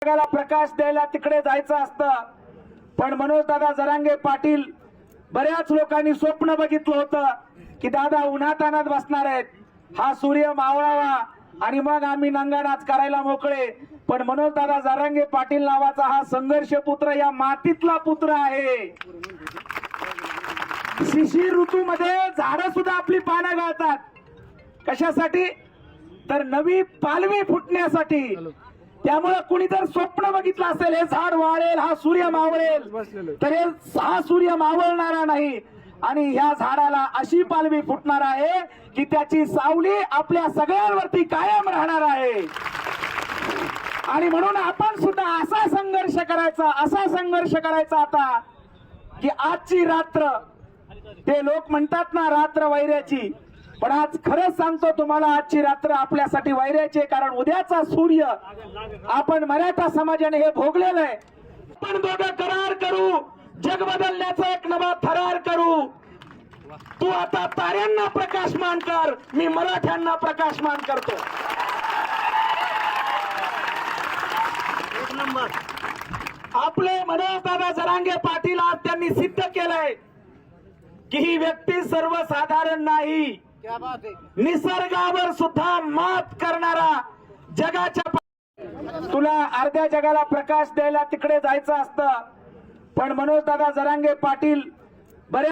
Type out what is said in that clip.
जगाला प्रकाश द्यायला तिकडे जायचं असतं, पण मनोजदादा जरांगे पाटील बऱ्याच लोकांनी स्वप्न बघितलं होतं की दादा उन्हातानात बसणार आहेत, हा सूर्य मावळावा आणि मग आम्ही नंगानाच करायला मोकळे. पण मनोजदादा जरांगे पाटील नावाचा हा संघर्ष पुत्र या मातीतला पुत्र आहे. शिशिर ऋतूमध्ये झाडं सुद्धा आपली पानं गळतात. कशासाठी? तर नवी पालवी फुटण्यासाठी. त्यामुळे कुणी जर स्वप्न बघितलं असेल हे झाड वाळेल, हा सूर्य मावळेल, तर हा सूर्य मावळणारा नाही आणि ह्या झाडाला अशी पालवी फुटणार आहे की त्याची सावली आपल्या सगळ्यांवरती कायम राहणार आहे. आणि म्हणून आपण सुद्धा असा संघर्ष करायचा आता की आजची रात्र, ते लोक म्हणतात ना रात्र वैऱ्याची, पण आज खरंच सांगतो तुम्हाला आजची रात्र आपल्यासाठी वैऱ्याची आहे. कारण उद्याचा सूर्य आपण मराठा समाजाने हे भोगलेलं आहे. आपण दोघं करार करू, जग बदलण्याचा एक नवा थरार करू. तू आता ताऱ्यांना प्रकाशमान कर, मी मराठ्यांना प्रकाशमान करतो. आपले मनोजदादा जरांगे पाटील आज त्यांनी सिद्ध केलंय की ही व्यक्ती सर्वसाधारण नाही, निसर्गावर सुद्धा मात करणारा, जगाच्या तुला अर्ध्या जगाला प्रकाश द्यायला तिकडे जायचं असतं, पण मनोजदादा जरांगे पाटील